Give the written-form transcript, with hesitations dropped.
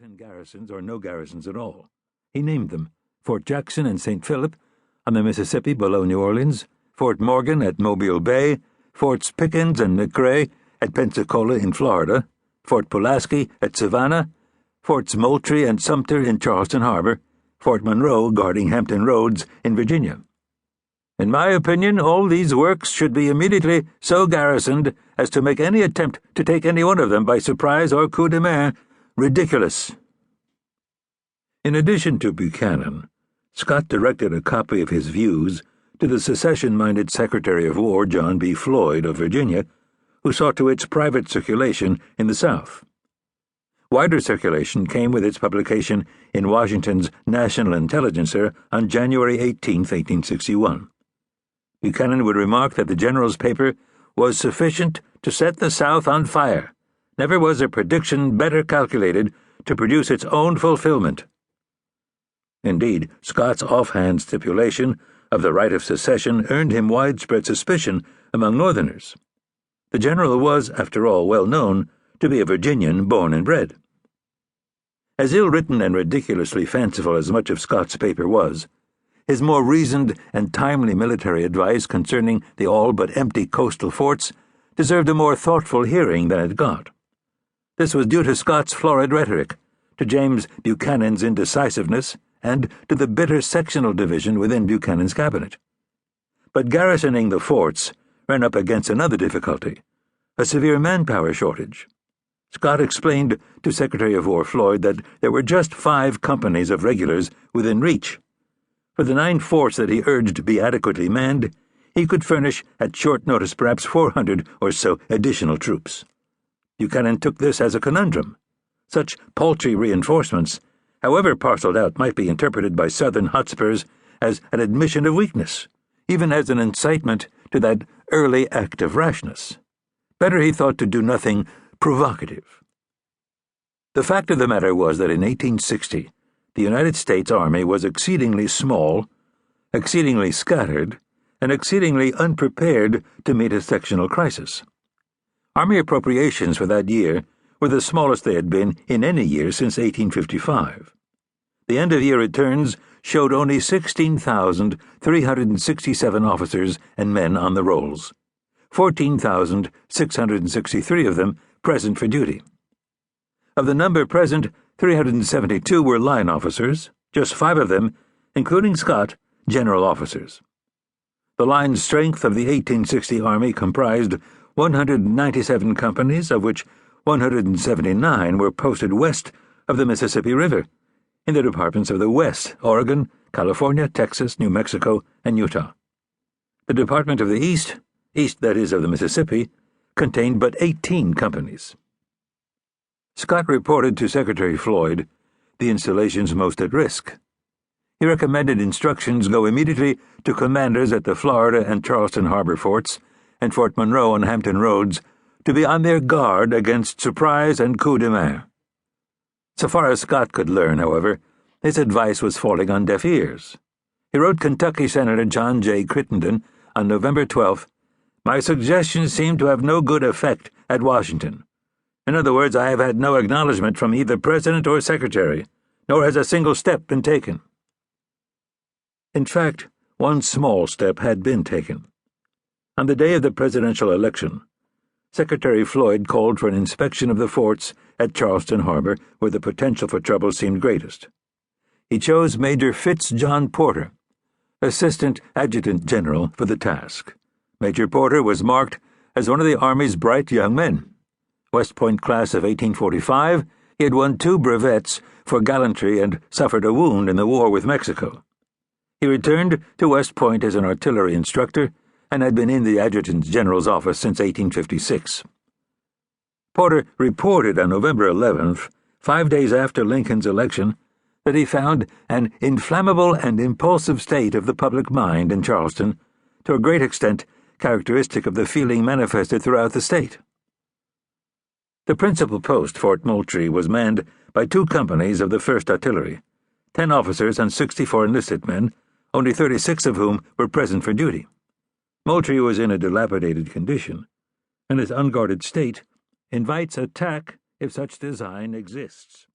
10 garrisons or no garrisons at all. He named them: Fort Jackson and St. Philip on the Mississippi below New Orleans, Fort Morgan at Mobile Bay, Forts Pickens and McRae at Pensacola in Florida, Fort Pulaski at Savannah, Forts Moultrie and Sumter in Charleston Harbor, Fort Monroe guarding Hampton Roads in Virginia. In my opinion, all these works should be immediately so garrisoned as to make any attempt to take any one of them by surprise or coup de main ridiculous. In addition to Buchanan, Scott directed a copy of his views to the secession-minded Secretary of War John B. Floyd of Virginia, who saw to its private circulation in the South. Wider circulation came with its publication in Washington's National Intelligencer on January 18, 1861. Buchanan would remark that the general's paper was sufficient to set the South on fire. Never was a prediction better calculated to produce its own fulfillment. Indeed, Scott's offhand stipulation of the right of secession earned him widespread suspicion among Northerners. The general was, after all, well known to be a Virginian born and bred. As ill-written and ridiculously fanciful as much of Scott's paper was, his more reasoned and timely military advice concerning the all-but-empty coastal forts deserved a more thoughtful hearing than it got. This was due to Scott's florid rhetoric, to James Buchanan's indecisiveness, and to the bitter sectional division within Buchanan's cabinet. But garrisoning the forts ran up against another difficulty: a severe manpower shortage. Scott explained to Secretary of War Floyd that there were just 5 companies of regulars within reach. For the 9 forts that he urged be adequately manned, he could furnish at short notice perhaps 400 or so additional troops. Buchanan took this as a conundrum. Such paltry reinforcements, however parceled out, might be interpreted by Southern hotspurs as an admission of weakness, even as an incitement to that early act of rashness. Better, he thought, to do nothing provocative. The fact of the matter was that in 1860, the United States Army was exceedingly small, exceedingly scattered, and exceedingly unprepared to meet a sectional crisis. Army appropriations for that year were the smallest they had been in any year since 1855. The end-of-year returns showed only 16,367 officers and men on the rolls, 14,663 of them present for duty. Of the number present, 372 were line officers, just 5 of them, including Scott, general officers. The line strength of the 1860 Army comprised 197 companies, of which 179 were posted west of the Mississippi River, in the departments of the West, Oregon, California, Texas, New Mexico, and Utah. The Department of the East, that is of the Mississippi, contained but 18 companies. Scott reported to Secretary Floyd the installations most at risk. He recommended instructions go immediately to commanders at the Florida and Charleston Harbor forts and Fort Monroe on Hampton Roads to be on their guard against surprise and coup de main. So far as Scott could learn, however, his advice was falling on deaf ears. He wrote Kentucky Senator John J. Crittenden on November 12th, "My suggestions seem to have no good effect at Washington. In other words, I have had no acknowledgment from either President or Secretary, nor has a single step been taken." In fact, one small step had been taken. On the day of the presidential election, Secretary Floyd called for an inspection of the forts at Charleston Harbor, where the potential for trouble seemed greatest. He chose Major Fitz John Porter, Assistant Adjutant General, for the task. Major Porter was marked as one of the Army's bright young men. West Point class of 1845, he had won 2 brevets for gallantry and suffered a wound in the war with Mexico. He returned to West Point as an artillery instructor and had been in the Adjutant General's office since 1856. Porter reported on November 11th, 5 days after Lincoln's election, that he found an inflammable and impulsive state of the public mind in Charleston, to a great extent characteristic of the feeling manifested throughout the state. The principal post, Fort Moultrie, was manned by 2 companies of the 1st Artillery, 10 officers and 64 enlisted men, only 36 of whom were present for duty. Moultrie was in a dilapidated condition, and its unguarded state invites attack if such design exists.